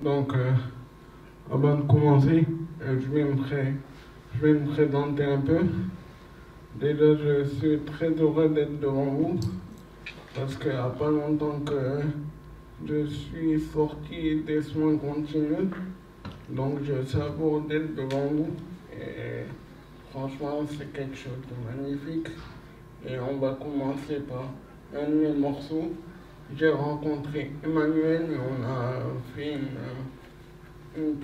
Donc, avant de commencer, je vais me présenter un peu. Déjà, je suis très heureux d'être devant vous parce qu'il n'y a pas longtemps que je suis sorti des soins continus. Donc, je savoure d'être devant vous. Et franchement, c'est quelque chose de magnifique. Et on va commencer par un de mes morceaux. J'ai rencontré Emmanuel et on a fait une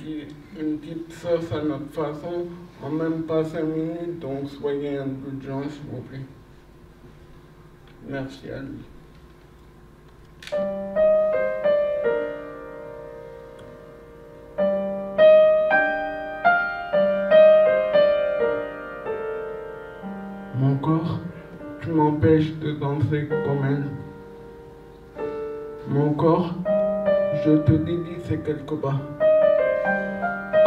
petite sauce à notre façon en même pas 5 minutes, donc soyez indulgents s'il vous plaît. Merci à lui. Mon corps, tu m'empêches de danser comme elle. Mon corps, je te dédie ces quelques pas.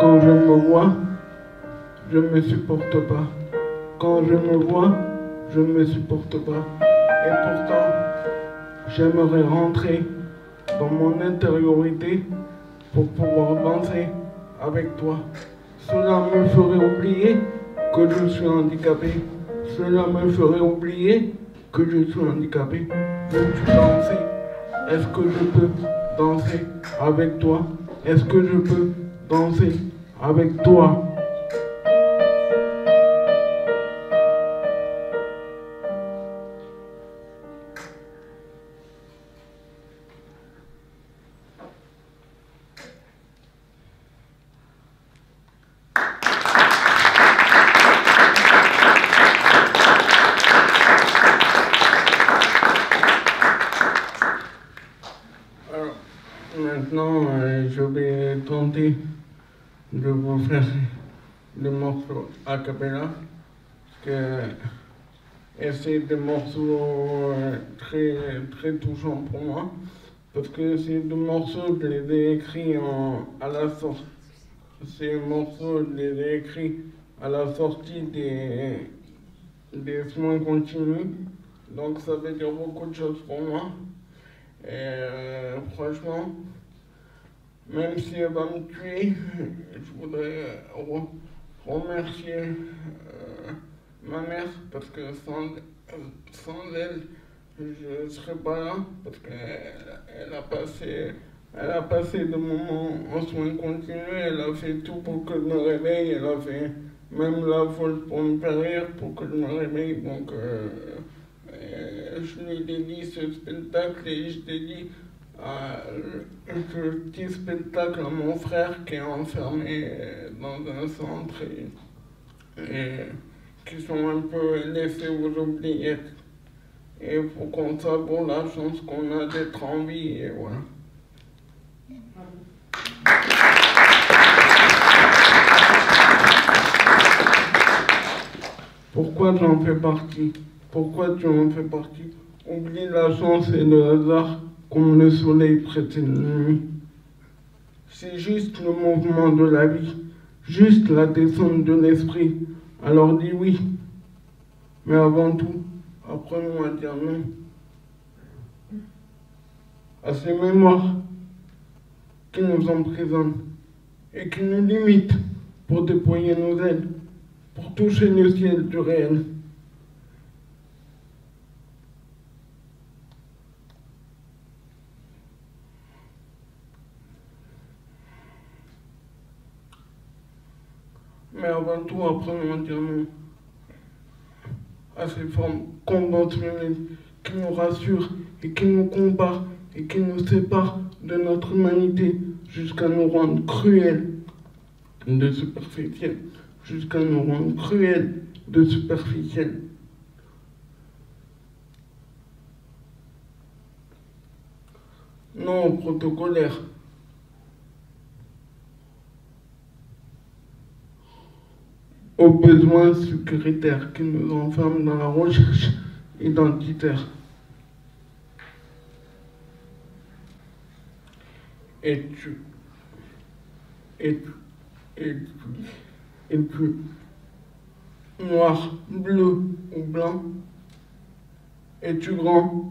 Quand je me vois, je ne me supporte pas. Quand je me vois, je ne me supporte pas. Et pourtant, j'aimerais rentrer dans mon intériorité pour pouvoir danser avec toi. Cela me ferait oublier que je suis handicapé. Cela me ferait oublier que je suis handicapé. Veux-tu danser? Est-ce que je peux danser avec toi? Est-ce que je peux danser avec toi? Alors, maintenant, je vais tenter de vous faire des morceaux a cappella. Et c'est des morceaux très touchants pour moi. Parce que ces deux morceaux, je les ai écrits à la sortie. Ces morceaux, je les ai écrits à la sortie des soins continus. Donc ça veut dire beaucoup de choses pour moi. Et franchement, même si elle va me tuer, je voudrais remercier ma mère parce que sans elle, je ne serais pas là parce qu'elle elle a passé des moments en soins continus, elle a fait tout pour que je me réveille, elle a fait même la folle pour me faire rire, pour que je me réveille. Donc, je lui dédie ce spectacle et je dédie ce petit spectacle à mon frère qui est enfermé dans un centre et qui sont un peu laissés aux oubliettes. Et il faut qu'on savoure la chance qu'on a d'être en vie, et voilà. Pourquoi j'en fais partie? Pourquoi tu en fais partie? Oublie la chance et le hasard comme le soleil prêtait la nuit. C'est juste le mouvement de la vie, juste la descente de l'esprit. Alors dis oui, mais avant tout, apprenons à dire non. À ces mémoires qui nous emprisonnent et qui nous limitent pour déployer nos ailes, pour toucher le ciel du réel. Mais avant tout, apprenons à dire non à ces formes conventionnelles qui nous rassurent et qui nous comparent et qui nous séparent de notre humanité jusqu'à nous rendre cruels de superficiels, jusqu'à nous rendre cruels de superficiels. Non protocolaire. Aux besoins sécuritaires qui nous enferment dans la recherche identitaire. Es-tu noir, bleu ou blanc? Es-tu grand?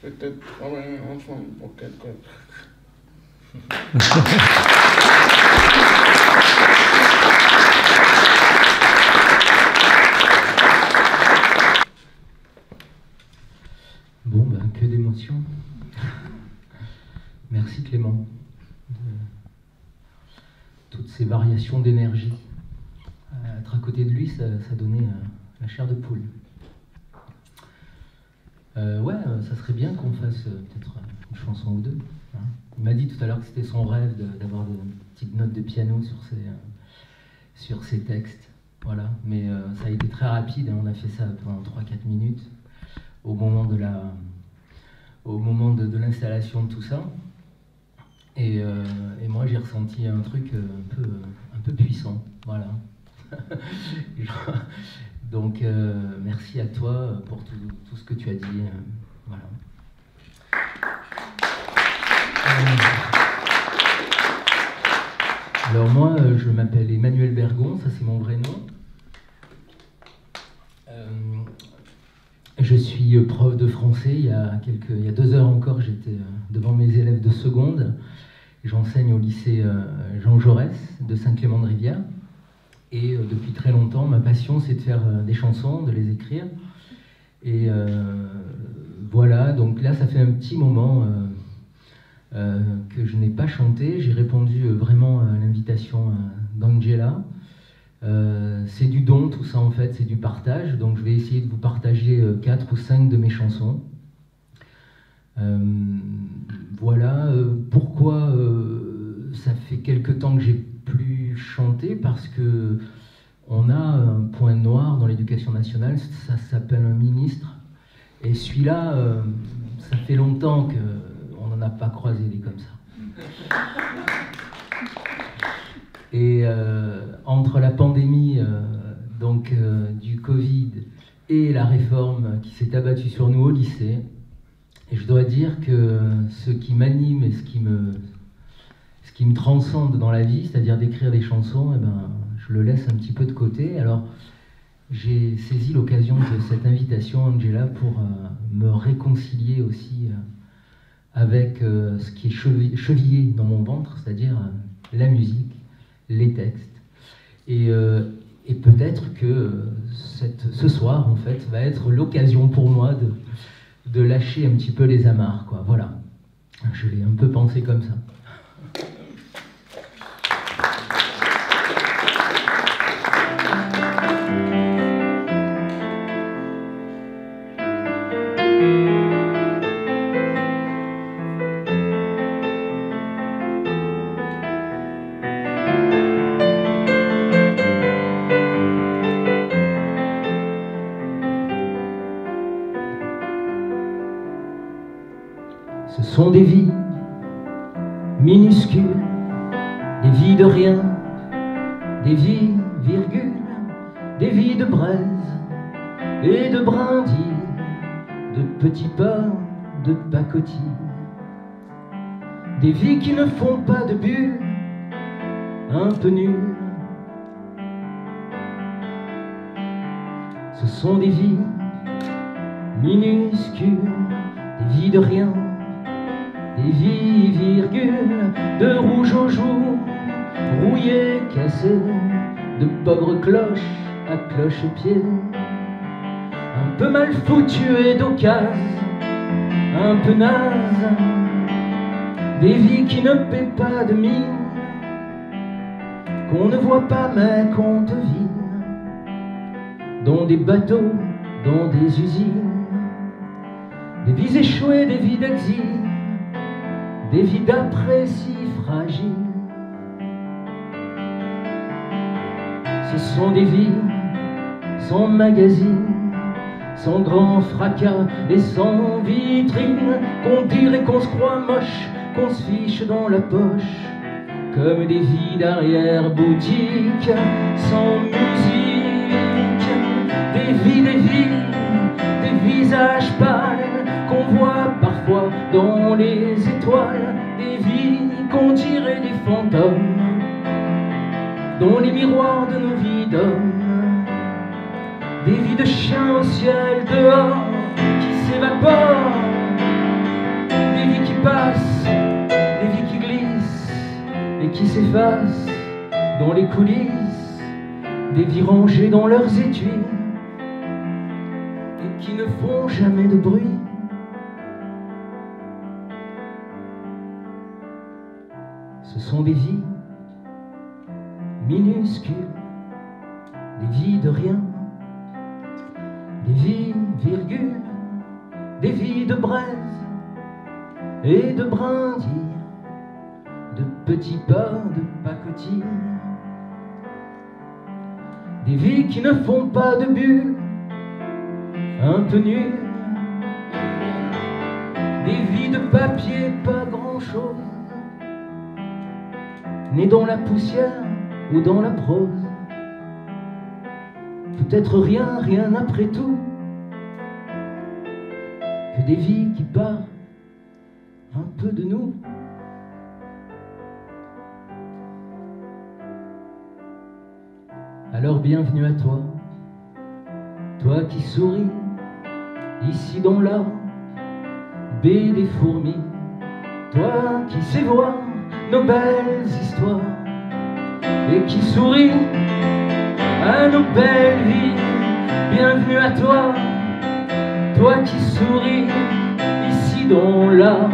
peut-être travailler ensemble pour quelque chose. Bon, ben, que d'émotions. Merci Clément. Toutes ces variations d'énergie. Être à côté de lui, ça donnait la chair de poule. Ouais, ça serait bien qu'on fasse peut-être une chanson ou deux. Hein. Il m'a dit tout à l'heure que c'était son rêve d'avoir des petites notes de piano sur ses textes. Voilà. Mais ça a été très rapide, hein. On a fait ça pendant 3-4 minutes au moment de l'installation de tout ça. Et moi j'ai ressenti un truc un peu puissant. Voilà. Donc merci à toi pour tout ce que tu as dit. Voilà. Alors moi je m'appelle Emmanuel Bergon, ça c'est mon vrai nom. Je suis prof de français. Il y a 2 heures encore, j'étais devant mes élèves de seconde. J'enseigne au lycée Jean Jaurès de Saint-Clément-de-Rivière. Et depuis très longtemps, ma passion, c'est de faire des chansons, de les écrire. Et voilà, donc là, ça fait un petit moment que je n'ai pas chanté. J'ai répondu vraiment à l'invitation d'Angela. C'est du don, tout ça, en fait, c'est du partage. Donc je vais essayer de vous partager 4 ou 5 de mes chansons. Voilà, pourquoi ça fait quelque temps que j'ai plus chanté, parce que on a un point noir dans l'éducation nationale, ça s'appelle un ministre, et celui-là, ça fait longtemps qu'on n'en a pas croisé des comme ça. Et entre la pandémie du Covid et la réforme qui s'est abattue sur nous au lycée, et je dois dire que ce qui m'anime et ce qui me transcende dans la vie, c'est-à-dire d'écrire des chansons, eh ben, je le laisse un petit peu de côté. Alors j'ai saisi l'occasion de cette invitation, Angela, pour me réconcilier aussi avec ce qui est chevillé dans mon ventre, c'est-à-dire la musique, les textes. Et peut-être que ce soir, en fait, va être l'occasion pour moi de lâcher un petit peu les amarres, quoi. Voilà. Je l'ai un peu pensé comme ça. Ce sont des vies minuscules, des vies de rien, des vies, virgule, des vies de braise et de brindilles, de petits pas, de pacotilles, des vies qui ne font pas de bulles, un peu nulles. Ce sont des vies minuscules, des vies de rien, des vies, virgule, de rouge aux joues, rouillées, cassées, de pauvres cloches à cloche-pied, un peu mal foutues et d'occasion, un peu naze, des vies qui ne paient pas de mine, qu'on ne voit pas mais qu'on devine, dans des bateaux, dans des usines, des vies échouées, des vies d'exil, des vies d'après si fragiles. Ce sont des vies sans magazine, sans grand fracas et sans vitrine, qu'on dirait qu'on se croit moche, qu'on se fiche dans la poche, comme des vies d'arrière-boutique, sans musique, des visages pâles, qu'on voit parfois dans les étoiles, des vies qu'on dirait des fantômes, dans les miroirs de nos vies d'hommes, des vies de chiens au ciel dehors, qui s'évaporent qui s'effacent dans les coulisses, des vies rangées dans leurs étuis et qui ne font jamais de bruit. Ce sont des vies minuscules, des vies de rien, des vies virgules, des vies de braise et de brindilles, de petits pas, de pacotille, des vies qui ne font pas de bulles, un peu nulles, des vies de papier, pas grand-chose, nées dans la poussière ou dans la prose. Peut-être rien, rien après tout, que des vies qui parlent un peu de nous. Alors bienvenue à toi, toi qui souris, ici dans la baie des fourmis, toi qui sais voir nos belles histoires et qui sourit à nos belles vies. Bienvenue à toi, toi qui souris ici dans la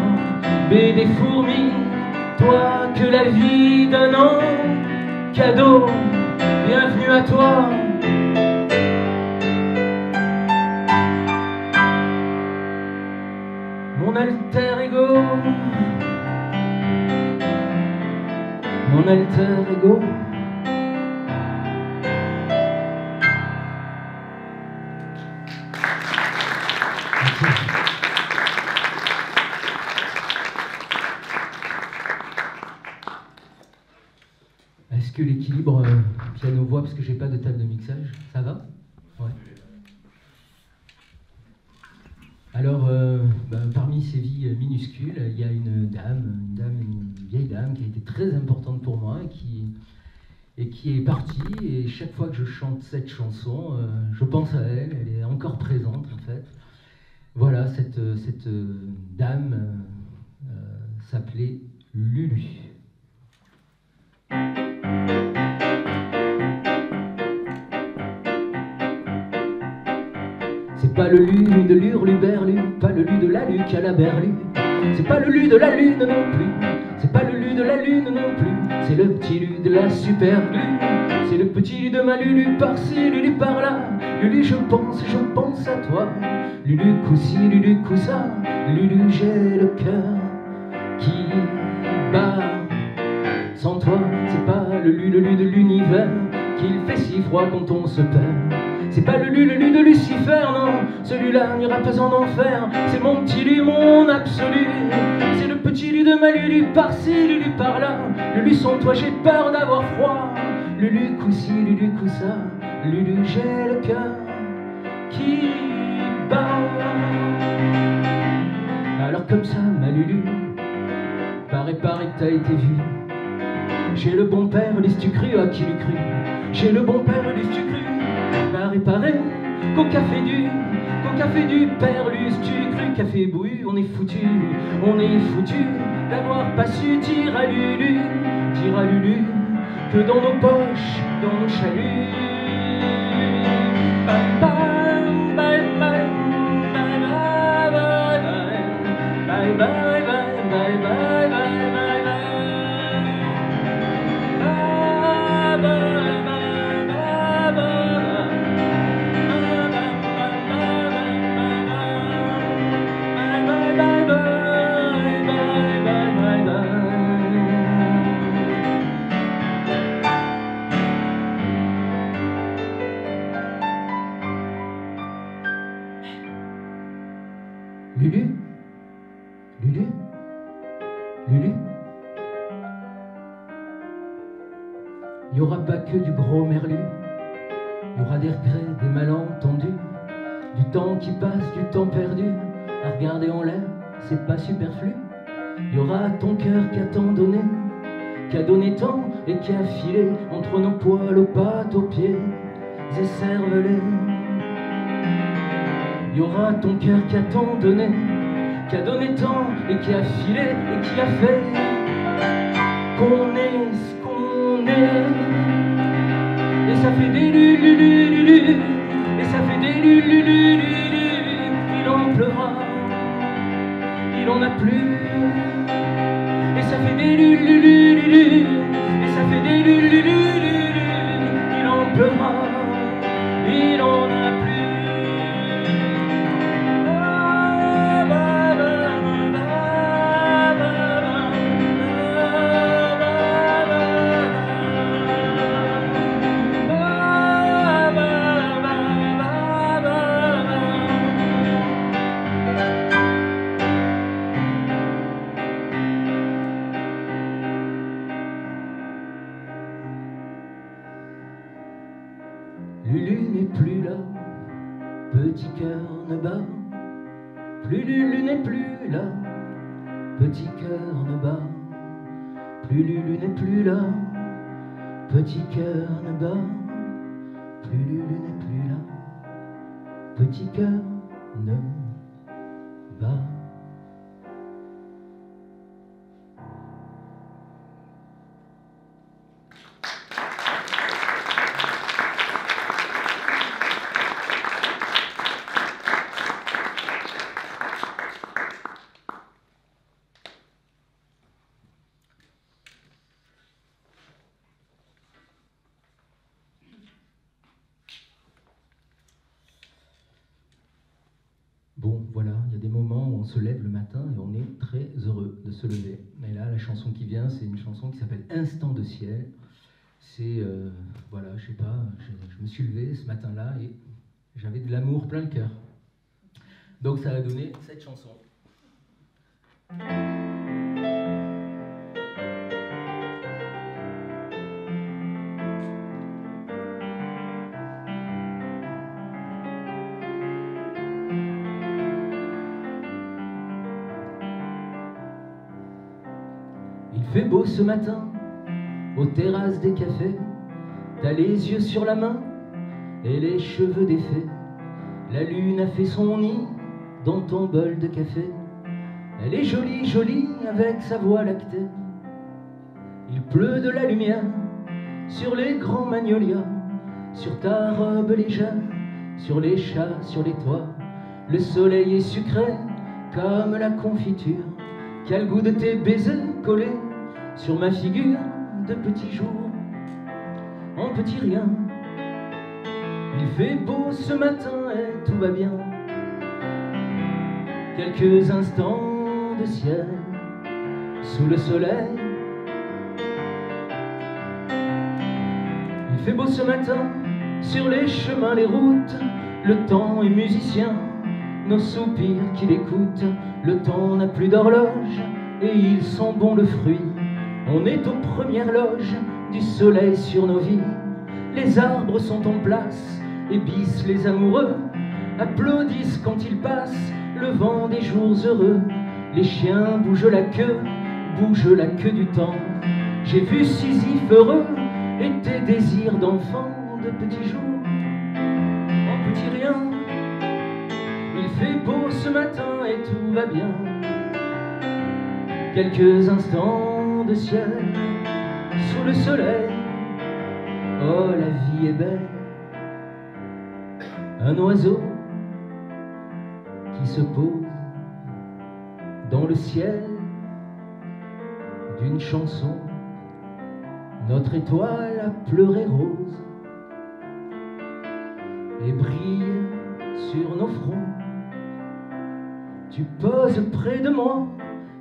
baie des fourmis, toi que la vie donne en cadeau. Bienvenue à toi. Mon alter ego, mon alter ego. Est-ce que l'équilibre piano-voix, parce que j'ai pas de table de mixage, ça va? Ouais. Alors, parmi ces vies minuscules, il y a une vieille dame qui a été très importante pour moi et qui est partie. Et chaque fois que je chante cette chanson, je pense à elle. Elle est encore présente en fait. Voilà, cette dame s'appelait Lulu. C'est pas le Lu de l'Hurluberlu, pas le Lu de la Luc à la Berlu. C'est pas le Lu de la Lune non plus, c'est pas le Lu de la Lune non plus. C'est le petit Lu de la super Lu, c'est le petit Lu de ma Lulu par-ci, Lulu par-là. Lulu je pense à toi, Lulu coup-ci, Lulu coup-ça. Lulu j'ai le cœur qui bat. Sans toi c'est pas le Lu de l'univers, qu'il fait si froid quand on se perd. C'est pas le Lu de Lucifer, non, celui-là n'ira pas en enfer. C'est mon petit Lu, mon absolu. C'est le petit Lu de ma Lulu par-ci, Lulu par-là. Lulu sans toi j'ai peur d'avoir froid. Lulu coup-ci, Lulu coup-ça. Lulu j'ai le cœur qui bat. Alors comme ça ma Lulu, paraît que t'as été vue. J'ai le bon père, l'es-tu cru, à qui l'eût cru. J'ai le bon père, l'es-tu cru. Paraît qu'au café du Perlus, tu cru café bouillu, on est foutu d'avoir pas su dire à Lulu que dans nos poches, dans nos chaluts, bye bye bye bye bye bye bye bye bye bye bye. Lulu, Lulu, Lulu. Il n'y aura pas que du gros merlu, il y aura des regrets, des malentendus, du temps qui passe, du temps perdu, à regarder en l'air, c'est pas superflu. Il y aura ton cœur qui a tant donné, qui a donné tant et qui a filé entre nos poils, aux pattes, aux pieds et cervelés. Il y aura ton cœur qui a tant donné, qui a donné tant et qui a filé et qui a fait qu'on est ce qu'on est. Et ça fait des lululululu, et ça fait des lululululu. Il en pleuvra, il en a plu. Et ça fait des lululululu, et ça fait des lululululu. Il en pleuvra, il en a plu. Lulu n'est plus là, petit cœur ne bat. Plus Lulu n'est plus là, petit cœur ne bat. Plus Lulu n'est plus là, petit cœur ne bat. Plus Lulu n'est plus là, petit cœur ne bat. Bon, voilà, il y a des moments où on se lève le matin et on est très heureux de se lever. Mais là, la chanson qui vient, c'est une chanson qui s'appelle Instant de ciel. C'est, voilà, je sais pas, je me suis levé ce matin-là et j'avais de l'amour plein le cœur. Donc ça a donné cette chanson. Il fait beau ce matin, aux terrasses des cafés. T'as les yeux sur la main et les cheveux défaits. La lune a fait son nid dans ton bol de café. Elle est jolie, jolie, avec sa voix lactée. Il pleut de la lumière sur les grands magnolias, sur ta robe légère, sur les chats, sur les toits. Le soleil est sucré comme la confiture, qui a le goût de tes baisers collés sur ma figure de petit jour, en petit rien. Il fait beau ce matin et tout va bien. Quelques instants de ciel sous le soleil. Il fait beau ce matin sur les chemins, les routes. Le temps est musicien, nos soupirs qu'il écoute. Le temps n'a plus d'horloge et il sent bon le fruit. On est aux premières loges du soleil sur nos vies. Les arbres sont en place, ébissent les amoureux, applaudissent quand ils passent le vent des jours heureux. Les chiens bougent la queue du temps. J'ai vu Sisyphe heureux et tes désirs d'enfant de petits jours, en petit rien. Il fait beau ce matin et tout va bien. Quelques instants de ciel sous le soleil. Oh, la vie est belle. Un oiseau qui se pose dans le ciel d'une chanson. Notre étoile a pleuré rose et brille sur nos fronts. Tu poses près de moi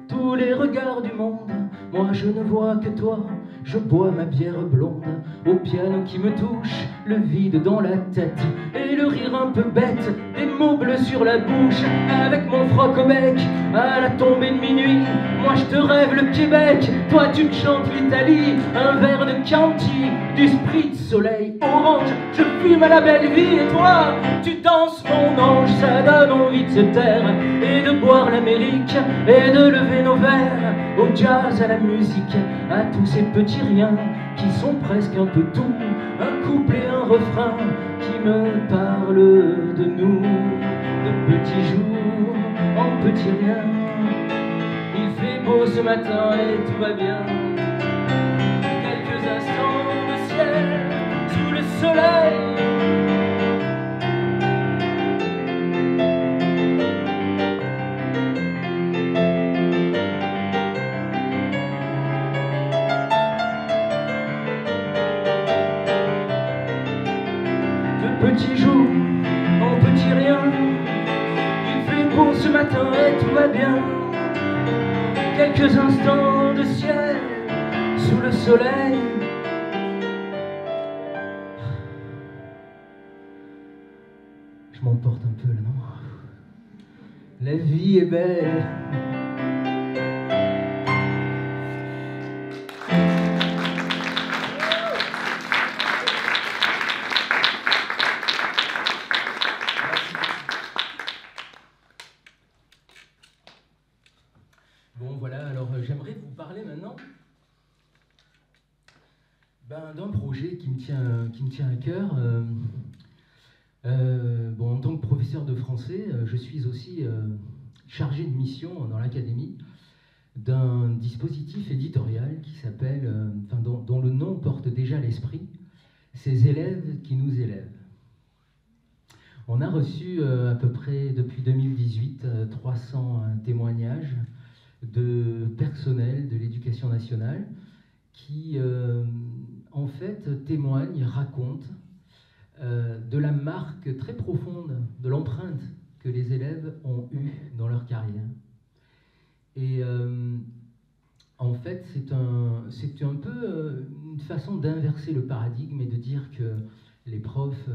tous les regards du monde. Moi je ne vois que toi, je bois ma bière blonde. Au piano qui me touche, le vide dans la tête et le rire un peu bête, des mots bleus sur la bouche. Avec mon froc au bec, à la tombée de minuit, moi je te rêve le Québec, toi tu me chantes l'Italie. Un verre de Chianti, du spritz, soleil orange, je fume à la belle vie. Et toi, tu danses mon ange, ça donne envie de se taire et de boire l'Amérique et de lever nos verres au jazz, à la musique, à tous ces petits riens qui sont presque un peu tout, un couplet, un refrain qui me parle de nous, de petits jours en petits riens. Il fait beau ce matin et tout va bien. instants de ciel sous le soleil. Petit jour, en petit rien, il fait beau ce matin et tout va bien. Quelques instants de ciel sous le soleil. Je m'emporte un peu là, non? La vie est belle. Bon voilà, alors j'aimerais vous parler maintenant d'un projet qui me tient à cœur. Bon, en tant que professeur de français, je suis aussi chargé de mission dans l'académie d'un dispositif éditorial qui s'appelle, dont le nom porte déjà l'esprit, Ces élèves qui nous élèvent. On a reçu à peu près depuis 2018 300 témoignages de personnel de l'éducation nationale qui en fait témoignent, racontent de la marque très profonde, de l'empreinte que les élèves ont eue dans leur carrière. Et en fait, c'est un peu une façon d'inverser le paradigme et de dire que les profs,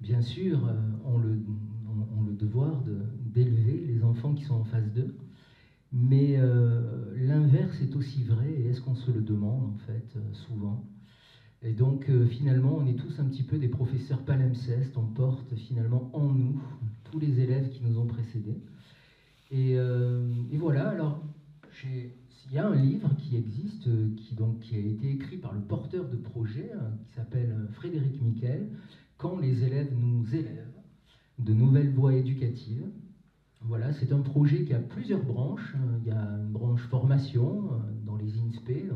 bien sûr, ont le devoir d'élever les enfants qui sont en face d'eux, mais l'inverse est aussi vrai, et est-ce qu'on se le demande, en fait, souvent? Et donc, finalement, on est tous un petit peu des professeurs palimpsestes, on porte finalement en nous tous les élèves qui nous ont précédés. Et voilà, alors, il y a un livre qui existe, qui a été écrit par le porteur de projet, qui s'appelle Frédéric Miquel, « Quand les élèves nous élèvent », de nouvelles voies éducatives. Voilà, c'est un projet qui a plusieurs branches. Il y a une branche formation dans les INSPE.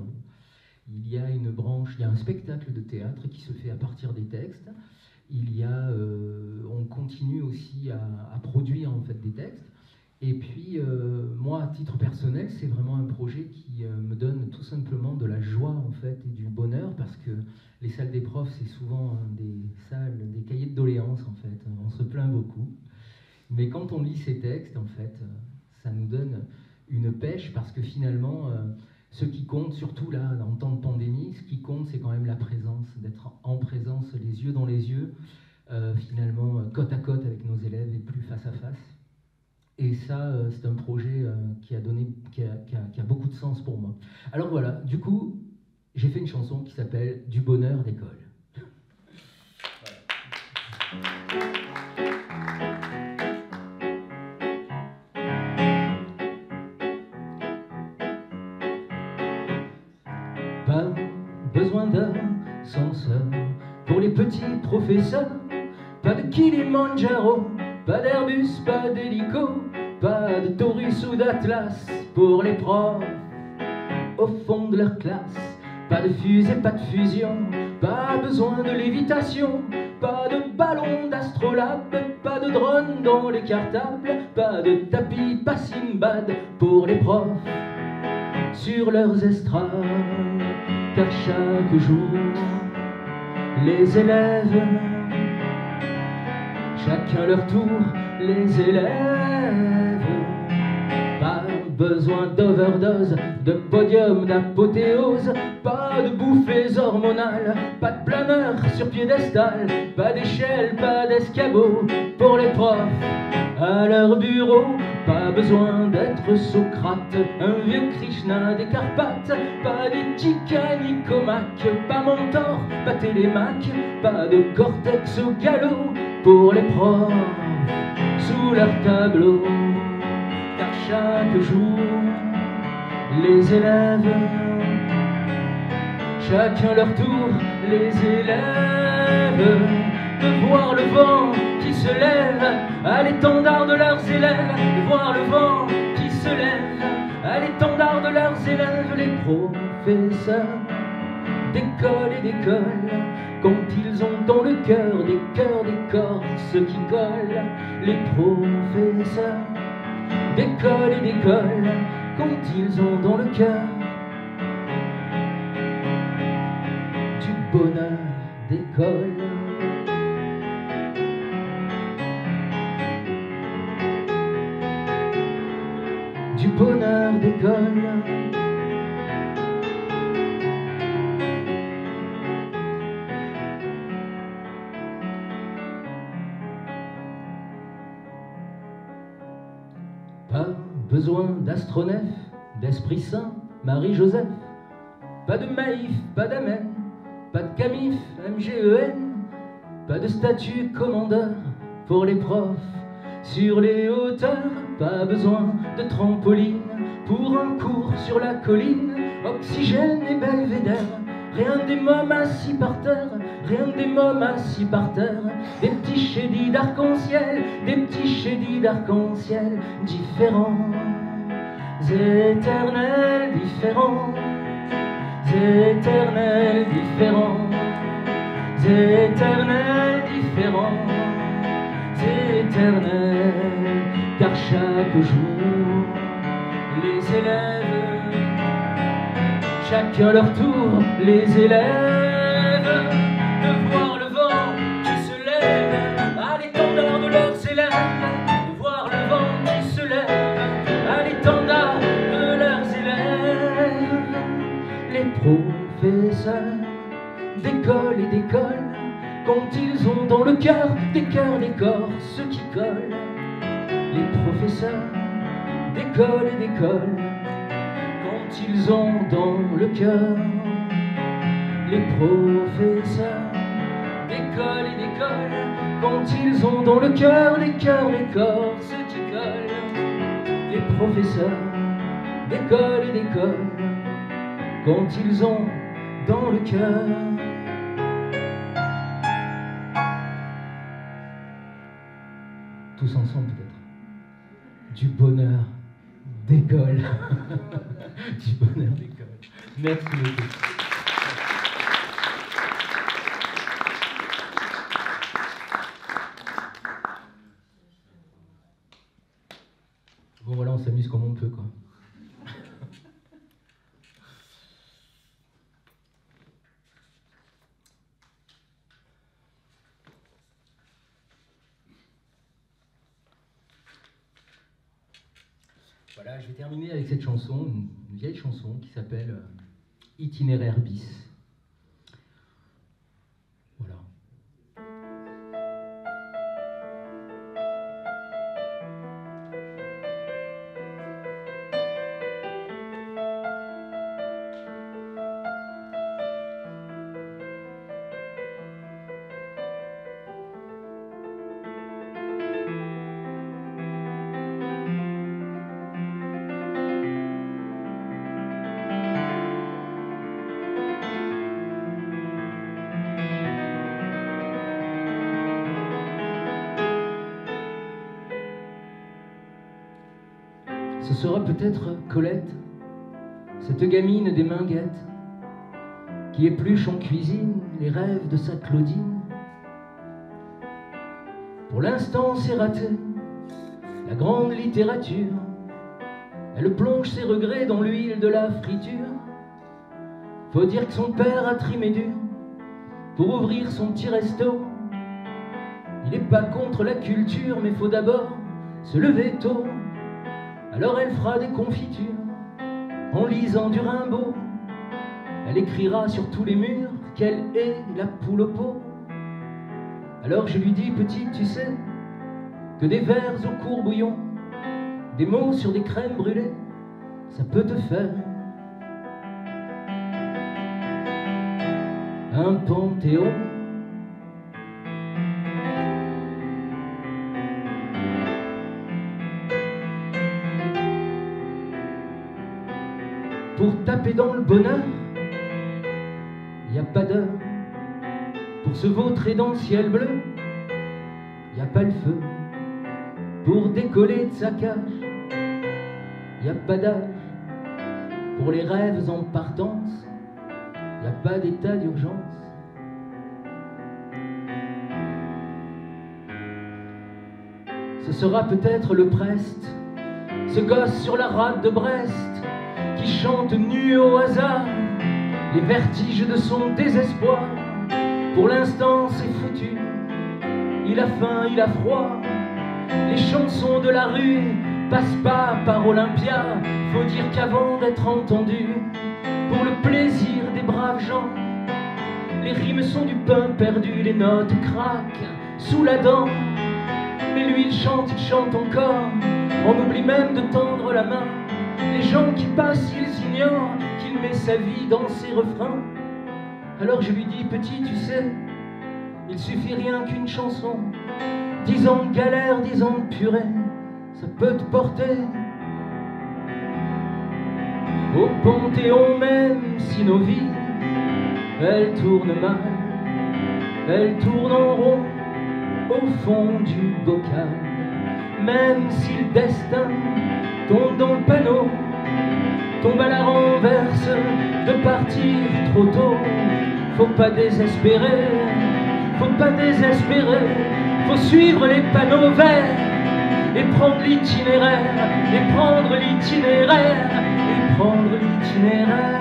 Il y a une branche, il y a un spectacle de théâtre qui se fait à partir des textes. On continue aussi à produire en fait des textes. Et puis, moi, à titre personnel, c'est vraiment un projet qui me donne tout simplement de la joie en fait et du bonheur, parce que les salles des profs, c'est souvent des cahiers de doléances en fait. On se plaint beaucoup. Mais quand on lit ces textes, en fait, ça nous donne une pêche, parce que finalement, ce qui compte, surtout là, en temps de pandémie, ce qui compte, c'est quand même la présence, d'être en présence, les yeux dans les yeux, finalement, côte à côte avec nos élèves et plus face à face. Et ça, c'est un projet qui a beaucoup de sens pour moi. Alors voilà, du coup, j'ai fait une chanson qui s'appelle « Du bonheur d'école ». Pas besoin d'ascenseur pour les petits professeurs, pas de Kilimanjaro, pas d'Airbus, pas d'hélico, pas de Taurus ou d'Atlas pour les profs au fond de leur classe. Pas de fusée, pas de fusion, pas besoin de lévitation, pas de ballon d'astrolabe, pas de drone dans les cartables, pas de tapis, pas Sinbad pour les profs sur leurs estrades. Car chaque jour, les élèves, chacun leur tour, les élèves, pas besoin d'overdose, de podium, d'apothéose, pas de bouffées hormonales, pas de planeur sur piédestal, pas d'échelle, pas d'escabeau pour les profs à leur bureau. Pas besoin d'être Socrate, un vieux Krishna des Carpates, pas d'éthica ni comac, pas Mentor, pas Télémac, pas de cortex au galop pour les profs sous leur tableau. Car chaque jour, les élèves, chacun leur tour, les élèves, de voir le vent qui se lève à l'étendard de leurs élèves, de voir le vent qui se lève à l'étendard de leurs élèves. Les professeurs d'école et d'école, quand ils ont dans le cœur des cœurs, des corps, ceux qui collent, les professeurs. D'école et d'école, quand ils ont dans le cœur du bonheur d'école. Du bonheur d'école. Pas besoin d'astronef, d'esprit saint, Marie-Joseph. Pas de Maïf, pas d'Amen, pas de Camif, MGEN. Pas de statut commandeur pour les profs sur les hauteurs. Pas besoin de trampoline pour un cours sur la colline. Oxygène et belvédère, rien des mômes assis par terre, rien des mômes assis par terre. Des petits chédis d'arc-en-ciel, des petits chédis d'arc-en-ciel, différents, éternels, différents, éternels, différents, éternels, différents, éternels, car chaque jour, les élèves, chacun leur tour, les élèves, de voir le vent qui se lève à l'étendard de leurs élèves, de voir le vent qui se lève à l'étendard de leurs élèves. Les professeurs d'école et d'école, quand ils ont dans le cœur des cœurs, des corps, ceux qui collent. Les professeurs d'école et d'école, quand ils ont dans le cœur. Les professeurs d'école et d'école, quand ils ont dans le cœur des cœurs, des corps, ceux qui collent. Les professeurs d'école et d'école, quand ils ont dans le cœur. Tous ensemble peut-être. Du bonheur d'école. Du bonheur d'école. Merci beaucoup. Bon voilà, on s'amuse comme on peut quoi. Voilà, je vais terminer avec cette chanson, une vieille chanson qui s'appelle Itinéraire bis. Voilà. Ce sera peut-être Colette, cette gamine des minguettes, qui épluche en cuisine les rêves de sa Claudine. Pour l'instant c'est raté, la grande littérature, elle plonge ses regrets dans l'huile de la friture. Faut dire que son père a trimé dur pour ouvrir son petit resto. Il n'est pas contre la culture, mais faut d'abord se lever tôt. Alors elle fera des confitures en lisant du Rimbaud. Elle écrira sur tous les murs qu'elle est la poule au pot. Alors je lui dis, petite, tu sais que des vers au courbouillon, des mots sur des crèmes brûlées, ça peut te faire un panthéon. Pour taper dans le bonheur, y a pas d'heure. Pour se vautrer dans le ciel bleu, y a pas le feu. Pour décoller de sa cage, y a pas d'âge. Pour les rêves en partance, y a pas d'état d'urgence. Ce sera peut-être le Prest, ce gosse sur la rade de Brest, qui chante nu au hasard les vertiges de son désespoir. Pour l'instant c'est foutu, il a faim, il a froid. Les chansons de la rue passent pas par Olympia. Faut dire qu'avant d'être entendu, pour le plaisir des braves gens, les rimes sont du pain perdu, les notes craquent sous la dent. Mais lui il chante encore, on oublie même de tendre la main. Les gens qui passent, ils ignorent qu'il met sa vie dans ses refrains. Alors je lui dis, petit, tu sais, il suffit rien qu'une chanson, 10 ans de galère, 10 ans de purée, ça peut te porter au Panthéon. Même si nos vies, elles tournent mal, elles tournent en rond au fond du bocal. Même si le destin tombe dans le panneau, tombe à la renverse de partir trop tôt, faut pas désespérer, faut pas désespérer, faut suivre les panneaux verts et prendre l'itinéraire, et prendre l'itinéraire, et prendre l'itinéraire.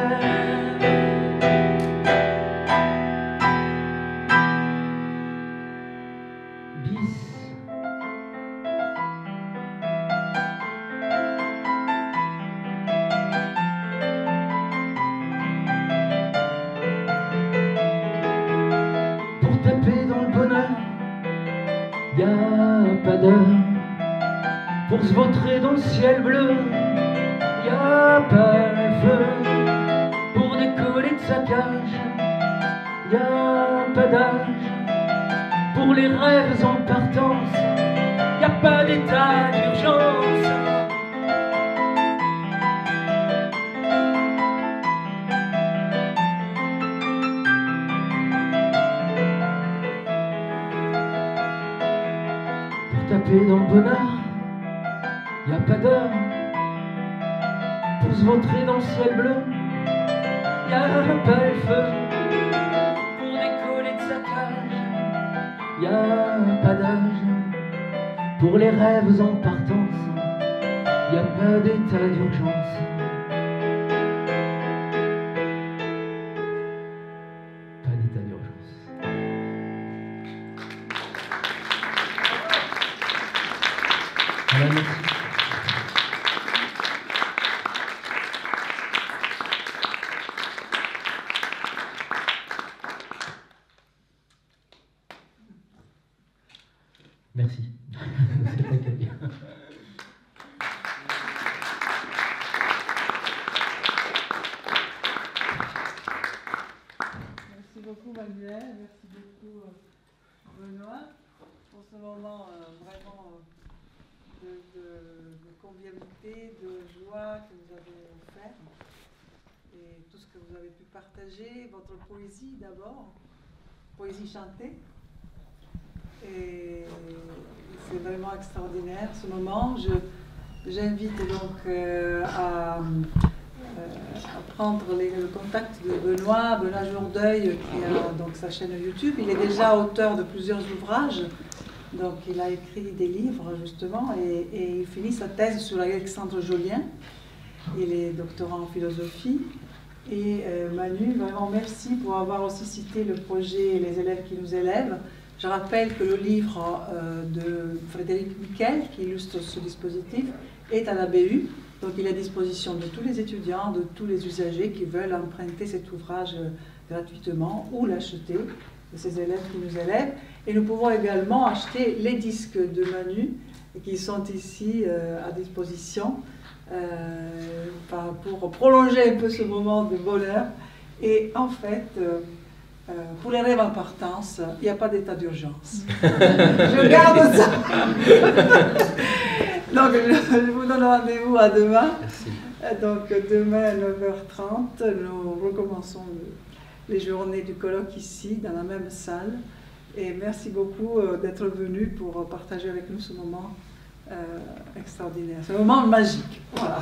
Y a pas d'heure pour se vautrer dans le ciel bleu, y a pas le feu pour décoller de sa cage, y a pas d'âge pour les rêves en partance, y a pas d'état d'urgence. Taper dans le bonheur, y a pas d'heure pour se vautrer dans le ciel bleu, y a pas le feu pour décoller de sa cage, y a pas d'âge pour les rêves en partance, y a pas d'état d'urgence. Pas d'état d'urgence. Merci. Merci. Merci beaucoup Manuel, merci beaucoup Benoît pour ce moment vraiment de convivialité, de joie que vous avez offert et tout ce que vous avez pu partager, votre poésie d'abord, poésie chantée. Et c'est vraiment extraordinaire ce moment. J'invite donc à prendre le contact de Benoît Jourdeuil, qui a donc sa chaîne YouTube. Il est déjà auteur de plusieurs ouvrages. Donc il a écrit des livres justement et il finit sa thèse sur Alexandre Jolien. Il est doctorant en philosophie. Et Manu, vraiment merci pour avoir aussi cité le projet Les élèves qui nous élèvent. Je rappelle que le livre de Frédéric Miquel, qui illustre ce dispositif, est à la BU. Donc il est à disposition de tous les étudiants, de tous les usagers qui veulent emprunter cet ouvrage gratuitement ou l'acheter, de ces élèves qui nous élèvent. Et nous pouvons également acheter les disques de Manu qui sont ici à disposition pour prolonger un peu ce moment de bonheur. Et en fait, pour les rêves en partance, il n'y a pas d'état d'urgence. Je garde ça. Donc je vous donne rendez-vous à demain. Merci. Donc demain à 9h30, nous recommençons les journées du colloque ici, dans la même salle. Et merci beaucoup d'être venu pour partager avec nous ce moment extraordinaire, ce moment magique. Voilà.